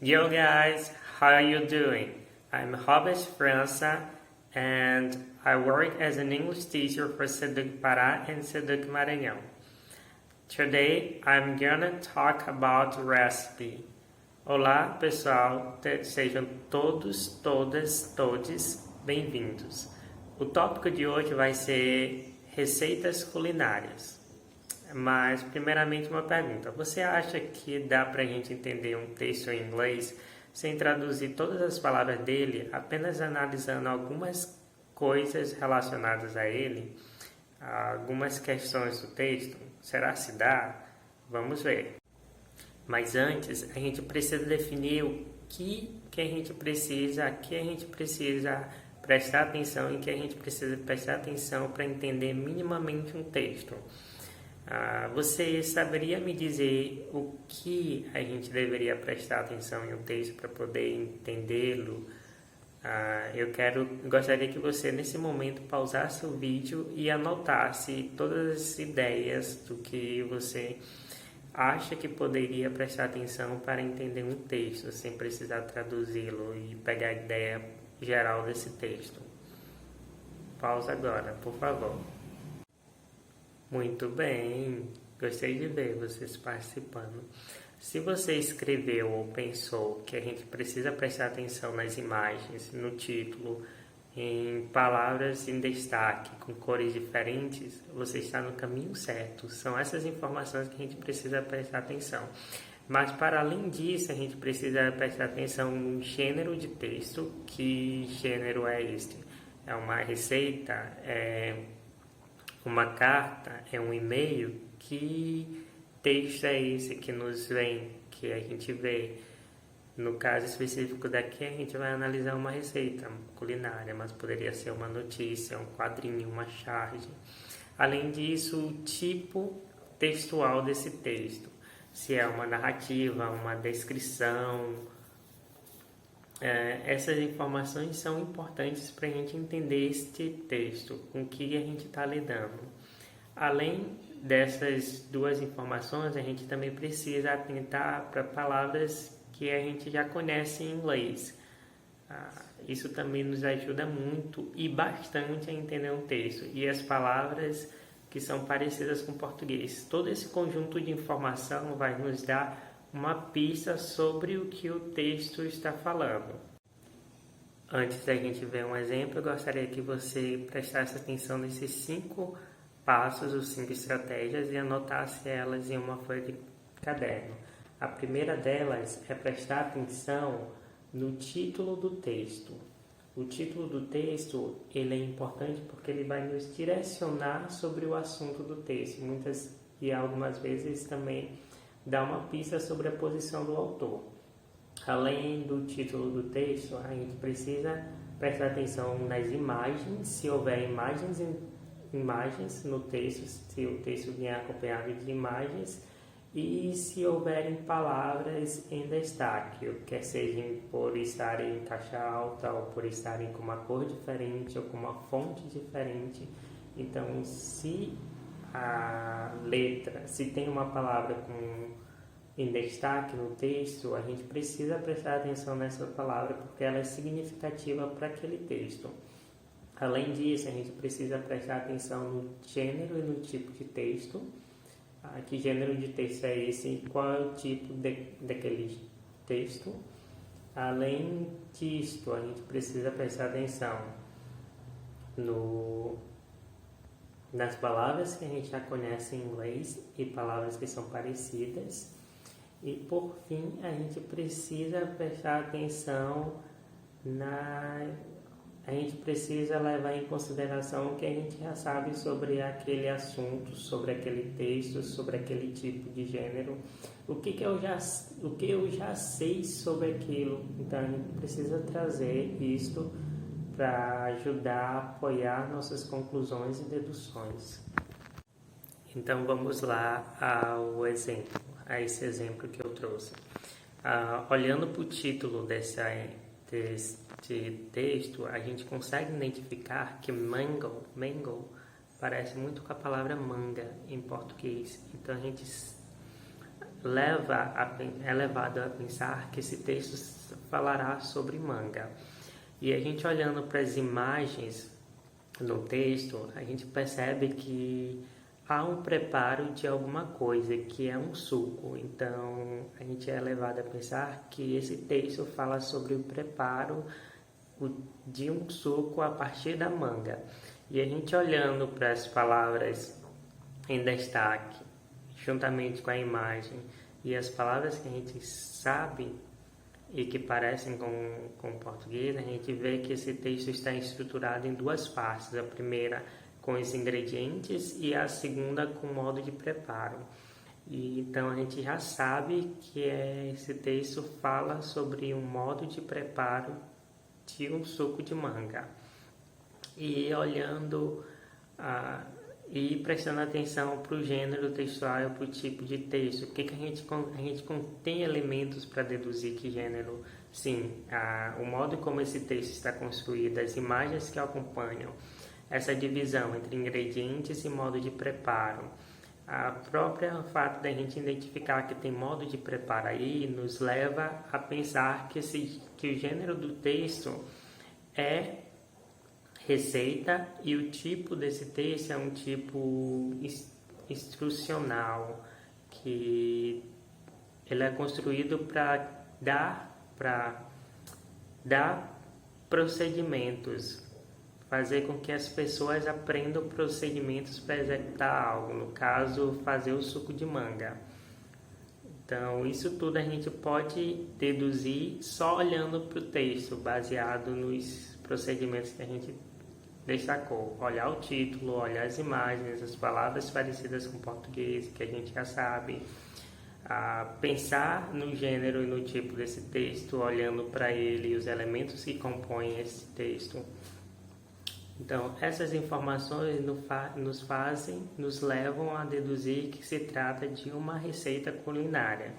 Yo guys, how are you doing? I'm Robert França and I work as an English teacher for Seduc Pará and Seduc Maranhão. Today I'm gonna talk about recipe. Olá pessoal, sejam todos, todas, todes bem-vindos. O tópico de hoje vai ser receitas culinárias. Mas, primeiramente, uma pergunta. Você acha que dá pra gente entender um texto em inglês sem traduzir todas as palavras dele, apenas analisando algumas coisas relacionadas a ele, algumas questões do texto? Será se dá? Vamos ver. Mas antes, a gente precisa definir o que a gente precisa, a que a gente precisa prestar atenção e que a gente precisa prestar atenção para entender minimamente um texto. Você saberia me dizer o que a gente deveria prestar atenção em um texto para poder entendê-lo? Gostaria que você, nesse momento, pausasse o vídeo e anotasse todas as ideias do que você acha que poderia prestar atenção para entender um texto, sem precisar traduzi-lo e pegar a ideia geral desse texto. Pausa agora, por favor. Muito bem, gostei de ver vocês participando. Se você escreveu ou pensou que a gente precisa prestar atenção nas imagens, no título, em palavras em destaque, com cores diferentes, você está no caminho certo. São essas informações que a gente precisa prestar atenção. Mas, para além disso, a gente precisa prestar atenção no gênero de texto. Que gênero é este? É uma receita? É uma carta? É um e-mail? Que texto é esse que nos vem, que a gente vê? No caso específico daqui, a gente vai analisar uma receita culinária, mas poderia ser uma notícia, um quadrinho, uma charge. Além disso, o tipo textual desse texto. Se é uma narrativa, uma descrição. Essas informações são importantes para a gente entender este texto, com que a gente está lidando. Além dessas duas informações, a gente também precisa atentar para palavras que a gente já conhece em inglês. Isso também nos ajuda muito e bastante a entender um texto. E as palavras que são parecidas com o português. Todo esse conjunto de informação vai nos dar uma pista sobre o que o texto está falando. Antes da gente ver um exemplo, eu gostaria que você prestasse atenção nesses 5 passos, os 5 estratégias, e anotasse elas em uma folha de caderno. A primeira delas é prestar atenção no título do texto. O título do texto, ele é importante porque ele vai nos direcionar sobre o assunto do texto. Muitas e algumas vezes também dá uma pista sobre a posição do autor. Além do título do texto, a gente precisa prestar atenção nas imagens, se houver imagens no texto, se o texto vier acompanhado de imagens, e se houverem palavras em destaque, quer sejam por estarem em caixa alta, ou por estarem com uma cor diferente, ou com uma fonte diferente. Então, se a letra, se tem uma palavra em destaque no texto, a gente precisa prestar atenção nessa palavra porque ela é significativa para aquele texto. Além disso, a gente precisa prestar atenção no gênero e no tipo de texto. Que gênero de texto é esse? Qual é o tipo daquele texto? Além disso, a gente precisa prestar atenção nas palavras que a gente já conhece em inglês e palavras que são parecidas. E, por fim, a gente precisa prestar atenção a gente precisa levar em consideração o que a gente já sabe sobre aquele assunto, sobre aquele texto, sobre aquele tipo de gênero, o que eu já sei sobre aquilo. Então, a gente precisa trazer isto para ajudar a apoiar nossas conclusões e deduções. Então, vamos lá a esse exemplo que eu trouxe. Olhando para o título deste texto, a gente consegue identificar que mango parece muito com a palavra manga em português. Então, é levado a pensar que esse texto falará sobre manga. E a gente olhando para as imagens no texto, a gente percebe que há um preparo de alguma coisa, que é um suco. Então, a gente é levado a pensar que esse texto fala sobre o preparo de um suco a partir da manga. E a gente olhando para as palavras em destaque, juntamente com a imagem, e as palavras que a gente sabe e que parecem com o português, a gente vê que esse texto está estruturado em duas partes. A primeira com os ingredientes e a segunda com o modo de preparo. E então a gente já sabe que esse texto fala sobre um modo de preparo de um suco de manga. E olhando e prestando atenção para o gênero textual e para o tipo de texto, o que a gente tem elementos para deduzir que gênero, sim, o modo como esse texto está construído, as imagens que acompanham, essa divisão entre ingredientes e modo de preparo. A própria fato da gente identificar que tem modo de preparo aí nos leva a pensar que o gênero do texto é receita e o tipo desse texto é um tipo instrucional, que ele é construído para dar procedimentos, fazer com que as pessoas aprendam procedimentos para executar algo, no caso, fazer o suco de manga. Então, isso tudo a gente pode deduzir só olhando para o texto, baseado nos procedimentos que a gente destacou. Olhar o título, olhar as imagens, as palavras parecidas com o português, que a gente já sabe. Pensar no gênero e no tipo desse texto, olhando para ele e os elementos que compõem esse texto. Então, essas informações nos levam a deduzir que se trata de uma receita culinária.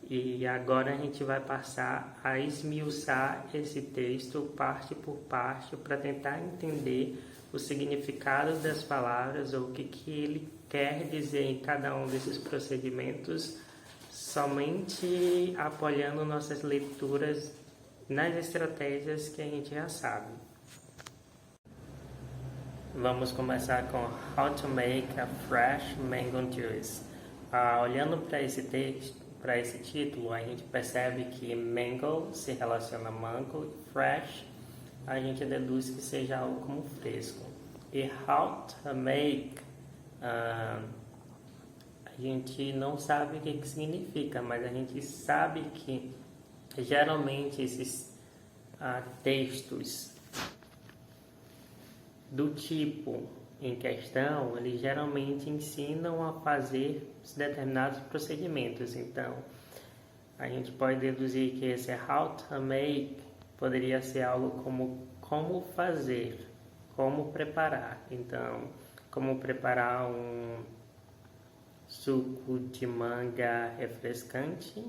E agora a gente vai passar a esmiuçar esse texto parte por parte para tentar entender o significado das palavras ou o que ele quer dizer em cada um desses procedimentos, somente apoiando nossas leituras nas estratégias que a gente já sabe. Vamos começar com How to Make a Fresh Mango Juice. Olhando para esse texto, para esse título, a gente percebe que mango se relaciona a mango e fresh a gente deduz que seja algo como fresco. E how to make, a gente não sabe o que significa, mas a gente sabe que geralmente esses textos do tipo em questão, eles geralmente ensinam a fazer determinados procedimentos. Então, a gente pode deduzir que esse how to make poderia ser algo como fazer, como preparar. Então, como preparar um suco de manga refrescante.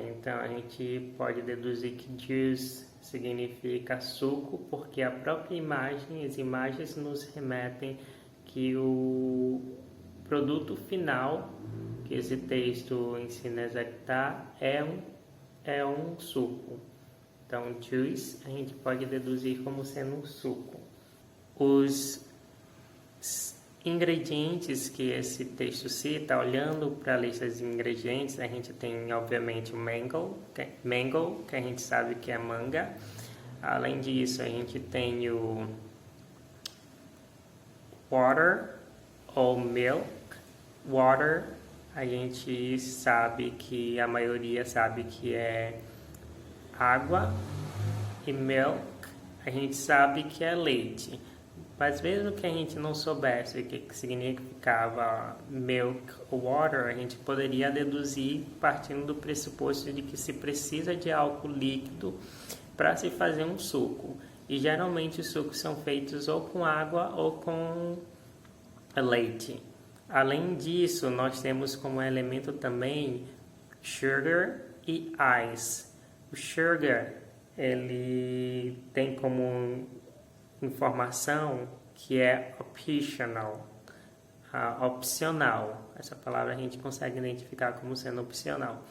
Então, a gente pode deduzir que juice significa suco, porque a própria imagem, as imagens nos remetem que o produto final que esse texto ensina a executar é um suco. Então, juice a gente pode deduzir como sendo um suco. Os ingredientes que esse texto cita, olhando para a lista de ingredientes, a gente tem obviamente o mango, que a gente sabe que é manga. Além disso, a gente tem o water ou milk. Water, a gente sabe que a maioria sabe que é água, e milk, a gente sabe que é leite. Mas mesmo que a gente não soubesse o que significava milk ou water, a gente poderia deduzir partindo do pressuposto de que se precisa de álcool líquido para se fazer um suco. E geralmente os sucos são feitos ou com água ou com leite. Além disso, nós temos como elemento também sugar e ice. O sugar, ele tem como informação que é optional. opcional. Essa palavra a gente consegue identificar como sendo opcional.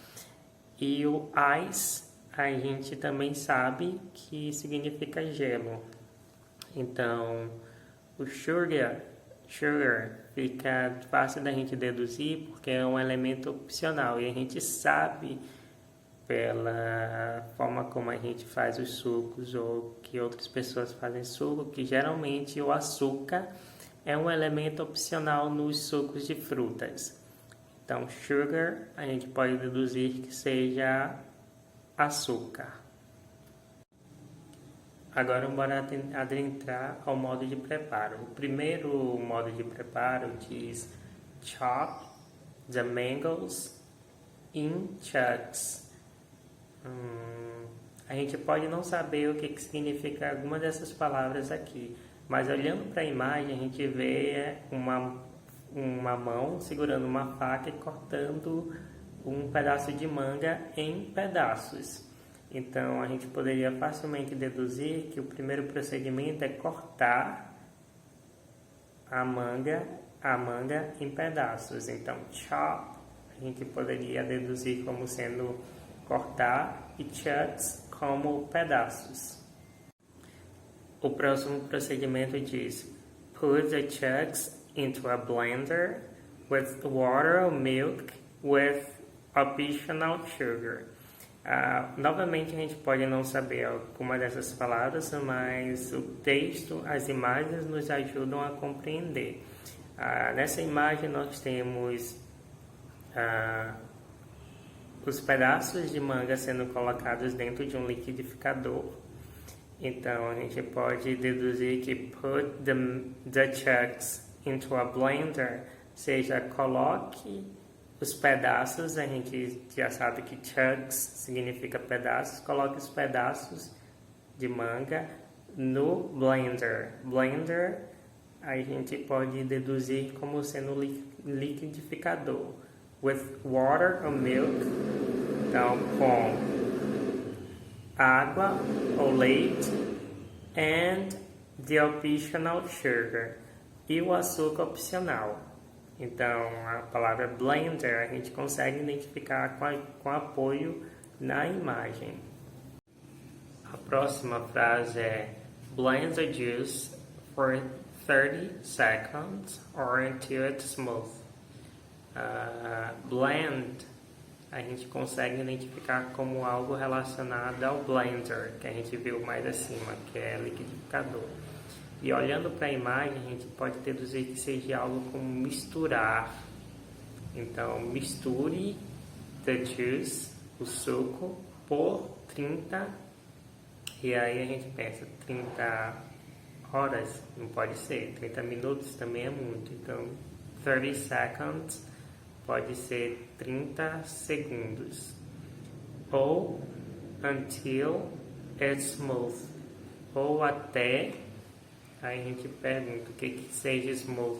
E o ice, a gente também sabe que significa gelo. Então, o sugar fica fácil da gente deduzir porque é um elemento opcional. E a gente sabe, pela forma como a gente faz os sucos ou que outras pessoas fazem suco, que geralmente o açúcar é um elemento opcional nos sucos de frutas. Então, sugar, a gente pode deduzir que seja açúcar. Agora, bora adentrar ao modo de preparo. O primeiro modo de preparo diz chop the mangoes in chunks. A gente pode não saber o que significa alguma dessas palavras aqui, mas olhando para a imagem, a gente vê uma mão segurando uma faca e cortando um pedaço de manga em pedaços. Então, a gente poderia facilmente deduzir que o primeiro procedimento é cortar a manga em pedaços. Então, chop, a gente poderia deduzir como sendo cortar e chunks como pedaços. O próximo procedimento diz put the chunks into a blender with water or milk with optional sugar. Novamente a gente pode não saber alguma dessas palavras, mas o texto, as imagens nos ajudam a compreender. Nessa imagem nós temos os pedaços de manga sendo colocados dentro de um liquidificador. Então a gente pode deduzir que put the chunks into a blender, seja coloque os pedaços, a gente já sabe que chunks significa pedaços, coloque os pedaços de manga no blender. Blender a gente pode deduzir como sendo liquidificador. With water or milk, então com água ou leite and the optional sugar, e o açúcar opcional. Então, a palavra blender a gente consegue identificar com apoio na imagem. A próxima frase é blend the juice for 30 seconds or until it's smooth. Blend a gente consegue identificar como algo relacionado ao blender, que a gente viu mais acima, que é liquidificador. E olhando para a imagem, a gente pode deduzir que seja algo como misturar. Então, misture the juice, o suco, por 30. E aí a gente pensa, 30 horas? Não pode ser. 30 minutos também é muito. Então, 30 seconds pode ser 30 segundos. Ou until it's smooth. Ou até... Aí a gente pergunta o que seja smooth.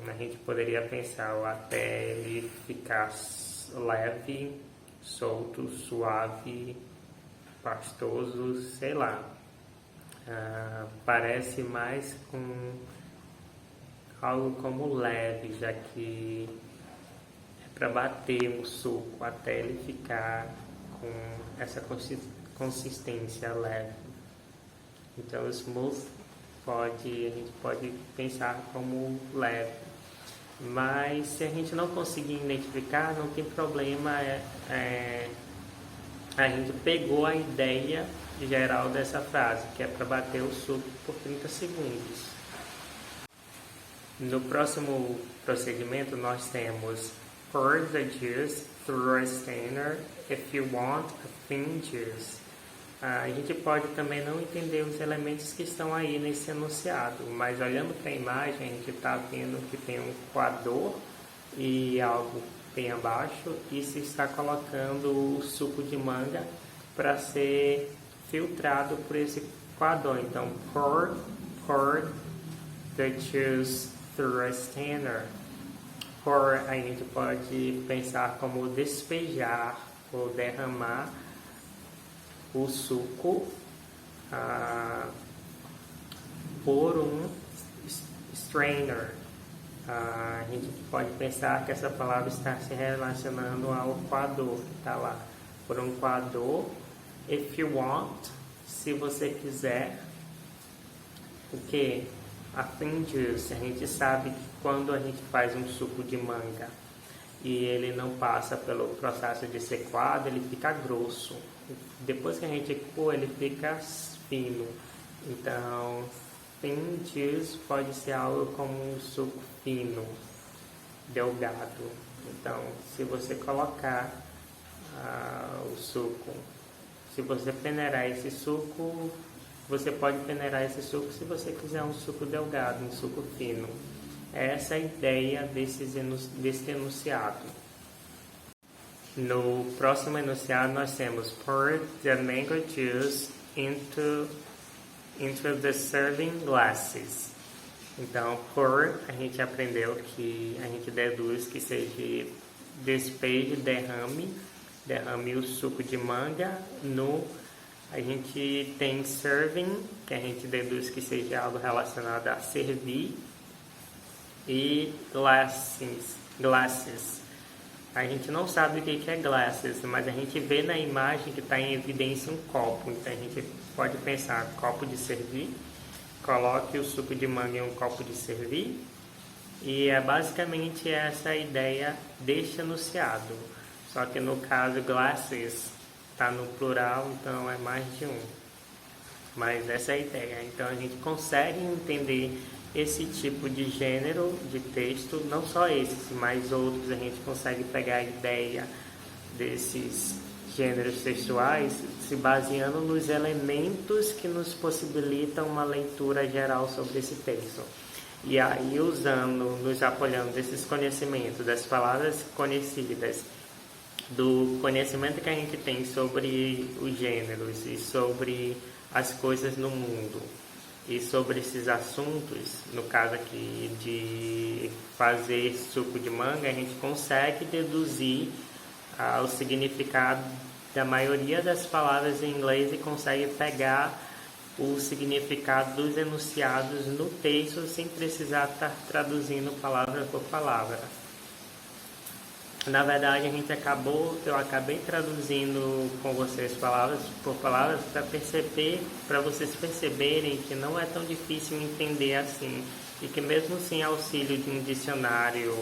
A gente poderia pensar até ele ficar leve, solto, suave, pastoso, sei lá. Parece mais com algo como leve, já que é para bater no suco até ele ficar com essa consistência leve. Então, smooth a gente pode pensar como leve. Mas se a gente não conseguir identificar, não tem problema. A gente pegou a ideia geral dessa frase, que é para bater o suco por 30 segundos. No próximo procedimento, nós temos pour the juice through a strainer if you want a thin juice. A gente pode também não entender os elementos que estão aí nesse enunciado, mas olhando para a imagem, a gente está vendo que tem um coador e algo bem abaixo, e se está colocando o suco de manga para ser filtrado por esse coador. Então, pour the juice through a strainer. Pour, a gente pode pensar como despejar ou derramar o suco por um strainer. A gente pode pensar que essa palavra está se relacionando ao coador, que está lá. Por um coador, if you want, se você quiser. O que? A fruit juice. A gente sabe que quando a gente faz um suco de manga e ele não passa pelo processo de ser coado, ele fica grosso. Depois que a gente coa, ele fica fino. Então, thin juice pode ser algo como um suco fino, delgado. Então, se você colocar o suco, se você peneirar esse suco, você pode peneirar esse suco se você quiser um suco delgado, um suco fino. Essa é a ideia desse enunciado. No próximo enunciado nós temos pour the mango juice into the serving glasses. Então, pour, a gente aprendeu que a gente deduz que seja despeje, derrame o suco de manga no... A gente tem serving, que a gente deduz que seja algo relacionado a servir, e glasses. A gente não sabe o que é glasses, mas a gente vê na imagem que está em evidência um copo. Então a gente pode pensar copo de servir, coloque o suco de manga em um copo de servir, e é basicamente essa a ideia deste enunciado. Só que no caso glasses está no plural, então é mais de um. Mas essa é a ideia. Então a gente consegue entender esse tipo de gênero de texto, não só esses, mas outros. A gente consegue pegar a ideia desses gêneros textuais se baseando nos elementos que nos possibilitam uma leitura geral sobre esse texto. E aí, nos apoiando desses conhecimentos, das palavras conhecidas, do conhecimento que a gente tem sobre os gêneros e sobre as coisas no mundo, e sobre esses assuntos, no caso aqui de fazer suco de manga, a gente consegue deduzir o significado da maioria das palavras em inglês e consegue pegar o significado dos enunciados no texto sem precisar estar traduzindo palavra por palavra. Na verdade, eu acabei traduzindo com vocês palavras por palavras para vocês perceberem que não é tão difícil entender assim, e que mesmo sem auxílio de um dicionário,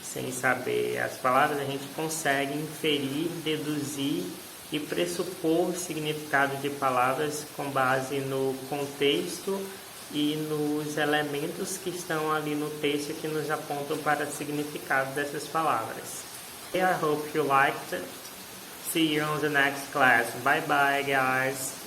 sem saber as palavras, a gente consegue inferir, deduzir e pressupor o significado de palavras com base no contexto e nos elementos que estão ali no texto que nos apontam para o significado dessas palavras. I hope you liked it. See you on the next class. Bye bye, guys.